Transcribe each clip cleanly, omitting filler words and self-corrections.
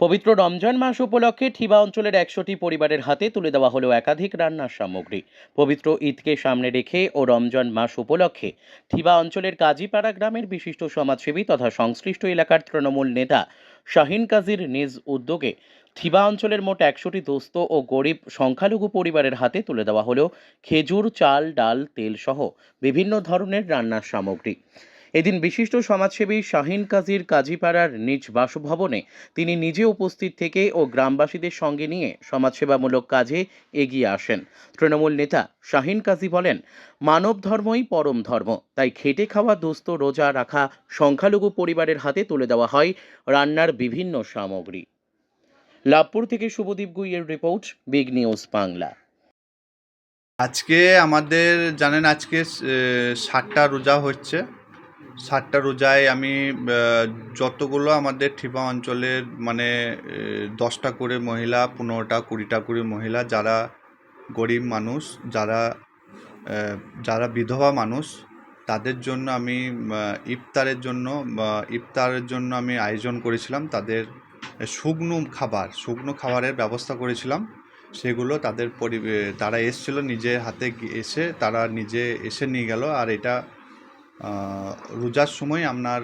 পবিত্র রমজান মাস উপলক্ষে ঠিবা অঞ্চলের ১০০টি পরিবারের হাতে তুলে দেওয়া হলো একাধিক রান্নার সামগ্রী। পবিত্র ঈদকে সামনে রেখে ও রমজান মাস উপলক্ষে ঠিবা অঞ্চলের কাজীপাড়া গ্রামের বিশিষ্ট সমাজসেবী তথা সংশ্লিষ্ট এলাকার তৃণমূল নেতা শাহিন কাজীর নিজ উদ্যোগে থিবা অঞ্চলের মোট ১০০টি দুস্থ ও গরিব সংখ্যালঘু পরিবারের হাতে তুলে দেওয়া হলো খেজুর, চাল, ডাল, তেল সহ বিভিন্ন ধরনের রান্নার সামগ্রী। এদিন বিশিষ্ট সমাজসেবী শাহিন কাজীর কাজীপাড়ার নিজ বাসভবনে তিনি নিজে উপস্থিত থেকে ও গ্রামবাসীদের সঙ্গে নিয়ে সমাজসেবামূলক কাজে এগিয়ে আসেন। তৃণমূল নেতা শাহিন কাজী বলেন, মানব ধর্মই পরম ধর্ম, তাই খেটে খাওয়া দুস্থ রোজা রাখা সংখ্যালঘু পরিবারের হাতে তুলে দেওয়া হয় রান্নার বিভিন্ন সামগ্রী। লাভপুর থেকে শুভদীপ গুইয়ের রিপোর্ট, বিগ নিউজ বাংলা। আজকে আমাদের জানেন আজকে 60টা রোজা হচ্ছে। 60টা রোজায় আমি যতগুলো আমাদের ঠিবা অঞ্চলের মানে 10টা করে মহিলা, 15টা 20টা করে মহিলা, যারা গরিব মানুষ, যারা বিধবা মানুষ, তাদের জন্য আমি ইফতারের জন্য আমি আয়োজন করেছিলাম। তাদের শুকনো খাবারের ব্যবস্থা করেছিলাম। সেগুলো তারা এসেছিল, নিজে হাতে এসে তারা নিজে এসে নিয়ে গেল। আর এটা রোজার সময় আপনার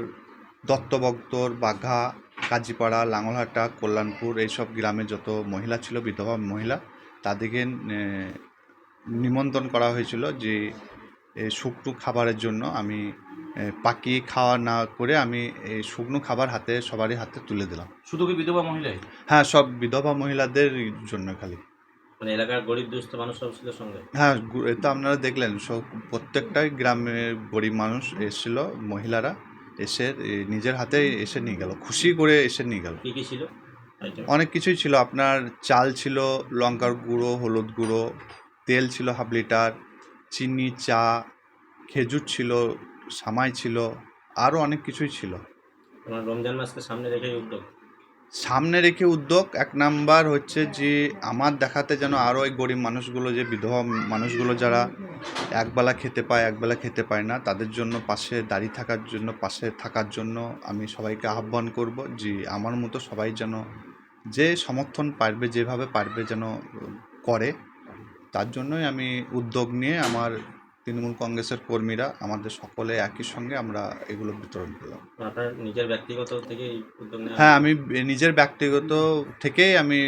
দত্তবক্তর, বাঘা, কাজীপাড়া, লাঙ্গলহাটা, কল্যাণপুর এইসব গ্রামে যত মহিলা ছিল, বিধবা মহিলা, তাদেরকে নিমন্ত্রণ করা হয়েছিল যে শুকনো খাবারের জন্য। আমি পাকিয়ে খাওয়া না করে আমি এই শুকনো খাবার সবারই হাতে তুলে দিলাম। শুধু কি বিধবা মহিলাই? হ্যাঁ, সব বিধবা মহিলাদের জন্য খালি। মানে এলাকার গরিব দুস্থ মানুষ সব ছিল সঙ্গে? হ্যাঁ, এটা আপনারা দেখলেন, সব প্রত্যেকটাই গ্রামের গরিব মানুষ এসেছিল, মহিলারা এসে নিজের হাতে এসে নিয়ে গেল, খুশি করে এসে নিয়ে গেল। কি কি ছিল? অনেক কিছুই ছিল। আপনার চাল ছিল, লঙ্কার গুঁড়ো, হলুদ গুঁড়ো, তেল ছিল হাফ লিটার, চিনি, চা, খেজুর ছিল, সামাই ছিল, আরও অনেক কিছুই ছিল। তোমার রমজান মাসকে সামনে রেখে উদ্যোগ 1 নাম্বার হচ্ছে যে আমার দেখাতে যেন আরও এই গরিব মানুষগুলো, যে বিধবা মানুষগুলো যারা একবেলা খেতে পায়, একবেলা খেতে পায় না, তাদের জন্য পাশে থাকার জন্য আমি সবাইকে আহ্বান করব যে আমার মতো সবাই যেন যে সমর্থন পারবে, যেভাবে পারবে যেন করে। তার জন্যই আমি উদ্যোগ নিয়ে আমার তৃণমূল কংগ্রেসের কর্মীরা আমাদের সকলে একই সঙ্গে আমরা এগুলো বিতরণ করলাম। আপনার নিজের ব্যক্তিগত থেকে উদ্যোগ নেওয়া? হ্যাঁ, আমি নিজের ব্যক্তিগত থেকেই আমি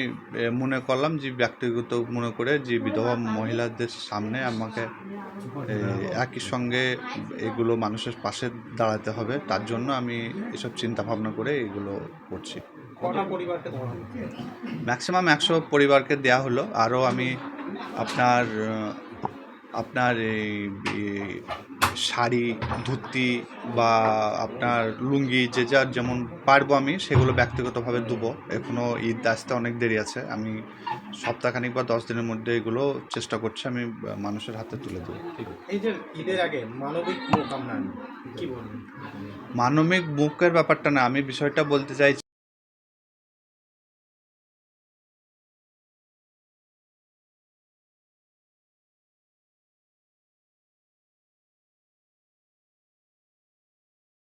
মনে করলাম যে ব্যক্তিগত মনে করে যে বিধবা মহিলাদের সামনে আমাকে একই সঙ্গে এগুলো মানুষের পাশে দাঁড়াতে হবে। তার জন্য আমি এসব চিন্তা ভাবনা করে এগুলো করছি। ম্যাক্সিমাম 100 পরিবারকে দেয়া হলো। আরও আমি আপনার এই শাড়ি, ধুতি বা আপনার লুঙ্গি, যে যার যেমন পারবো আমি সেগুলো ব্যক্তিগতভাবে দেবো। এখনও ঈদ আসতে অনেক দেরি আছে। আমি সপ্তাহখানিক বা 10 দিনের মধ্যে এগুলো চেষ্টা করছি আমি মানুষের হাতে তুলে দেবো। এই যে ঈদের আগে মানবিক মুখ আপনার কি বলবেন? মানবিক মুখের ব্যাপারটা না, আমি বিষয়টা বলতে চাইছি